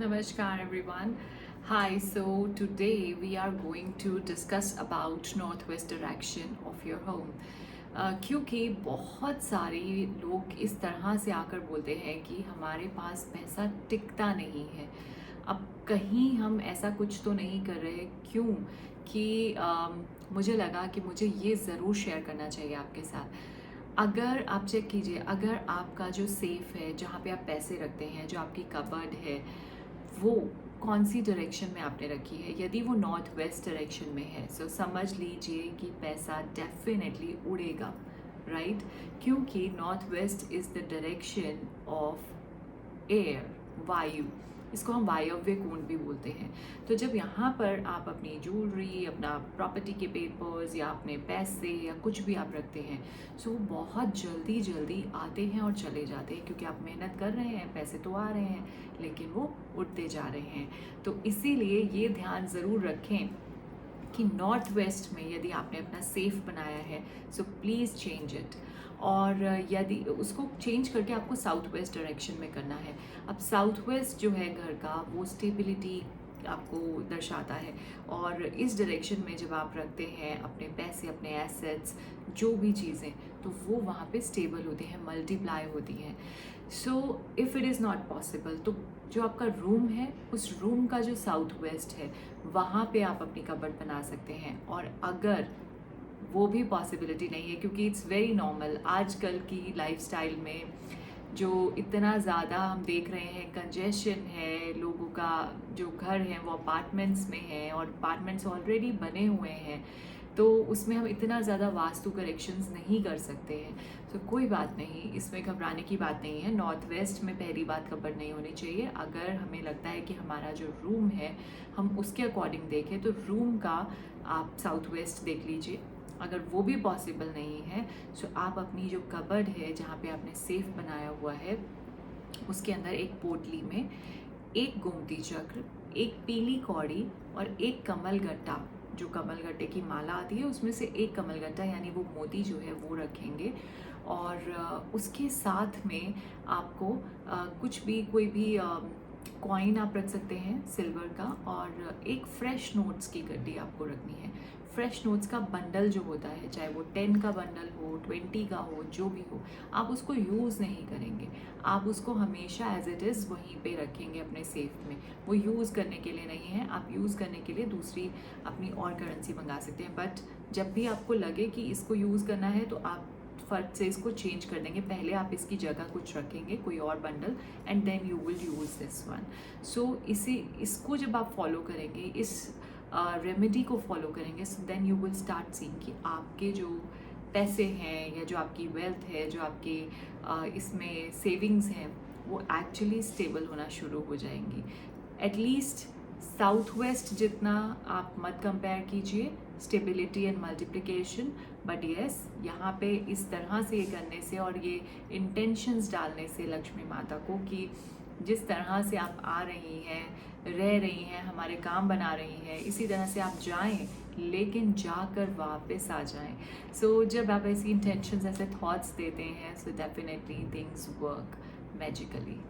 Namaskar everyone. Hi, so today we are going to discuss about northwest direction of your home. क्योंकि बहुत सारे लोग इस तरह से आकर बोलते हैं कि हमारे पास पैसा टिकता नहीं है। अब कहीं हम ऐसा कुछ तो नहीं कर रहे, क्यों कि मुझे लगा कि मुझे ये ज़रूर शेयर करना चाहिए आपके साथ। अगर आप चेक कीजिए, अगर आपका जो सेफ़ है, जहाँ पे आप पैसे रखते हैं, जो आपकी कबर्ड है, वो कौन सी डायरेक्शन में आपने रखी है, यदि वो नॉर्थ वेस्ट डायरेक्शन में है, सो समझ लीजिए कि पैसा डेफिनेटली उड़ेगा, राइट? क्योंकि north west is the direction of air, वायु। इसको हम वायव्य कोण भी बोलते हैं। तो जब यहाँ पर आप अपनी ज्वेलरी, अपना प्रॉपर्टी के पेपर्स या अपने पैसे या कुछ भी आप रखते हैं, सो बहुत जल्दी जल्दी आते हैं और चले जाते हैं, क्योंकि आप मेहनत कर रहे हैं, पैसे तो आ रहे हैं, लेकिन वो उड़ते जा रहे हैं। तो इसीलिए ये ध्यान ज़रूर रखें कि नॉर्थ वेस्ट में यदि आपने अपना सेफ बनाया है, सो प्लीज़ चेंज इट। और यदि उसको चेंज करके आपको साउथ वेस्ट डायरेक्शन में करना है। अब साउथ वेस्ट जो है घर का, वो स्टेबिलिटी आपको दर्शाता है, और इस डायरेक्शन में जब आप रखते हैं अपने पैसे, अपने एसेट्स, जो भी चीज़ें, तो वो वहाँ पे स्टेबल होती हैं, मल्टीप्लाई होती हैं। So if it is not possible, तो जो आपका रूम है, उस रूम का जो साउथ वेस्ट है, वहाँ पे आप अपनी कबर्ड बना सकते हैं। और अगर वो भी पॉसिबिलिटी नहीं है, क्योंकि इट्स वेरी नॉर्मल आजकल की लाइफस्टाइल में, जो इतना ज़्यादा हम देख रहे हैं, कंजेशन है, लोगों का जो घर है वो अपार्टमेंट्स में है, और अपार्टमेंट्स ऑलरेडी बने हुए हैं, तो उसमें हम इतना ज़्यादा वास्तु करेक्शंस नहीं कर सकते हैं। तो कोई बात नहीं, इसमें घबराने की बात नहीं है। नॉर्थ वेस्ट में पहली बात कबर्ड नहीं होनी चाहिए। अगर हमें लगता है कि हमारा जो रूम है, हम उसके अकॉर्डिंग देखें, तो रूम का आप साउथ वेस्ट देख लीजिए। अगर वो भी पॉसिबल नहीं है, तो आप अपनी जो कबर्ड है, जहाँ पे आपने सेफ बनाया हुआ है, उसके अंदर एक पोटली में एक गोमती चक्र, एक पीली कौड़ी और एक कमलगट्टा, जो कमलगट्टे की माला आती है उसमें से एक कमलगट्टा, यानी वो मोती जो है वो रखेंगे। और उसके साथ में आपको कुछ भी, कोई भी कॉइन आप रख सकते हैं सिल्वर का, और एक फ्रेश नोट्स की गड्डी आपको रखनी है। फ्रेश नोट्स का बंडल जो होता है, चाहे वो 10 का बंडल हो, 20 का हो, जो भी हो, आप उसको यूज़ नहीं करेंगे। आप उसको हमेशा एज इट इज़ वहीं पे रखेंगे अपने सेफ में। वो यूज़ करने के लिए नहीं है, आप यूज़ करने के लिए दूसरी अपनी और करेंसी मंगा सकते हैं। बट जब भी आपको लगे कि इसको यूज़ करना है, तो आप फट से इसको चेंज कर देंगे। पहले आप इसकी जगह कुछ रखेंगे, कोई और bundle, and then you will use this one. So इसको जब आप फॉलो करेंगे, इस रेमेडी को फॉलो करेंगे, so then you will start seeing कि आपके जो पैसे हैं, या जो आपकी वेल्थ है, जो आपके इसमें सेविंग्स हैं, वो एक्चुअली स्टेबल होना शुरू हो जाएंगी। एटलीस्ट साउथ वेस्ट जितना आप मत कंपेयर कीजिए stability and multiplication, but yes, यहाँ पे इस तरह से ये करने से और ये इंटेंशंस डालने से लक्ष्मी माता को, कि जिस तरह से आप आ रही हैं, रह रही हैं, हमारे काम बना रही हैं, इसी तरह से आप जाएं, लेकिन जाकर वापस आ जाएं। सो जब आप ऐसी इंटेंशंस, ऐसे थॉट्स देते हैं, so definitely things work magically.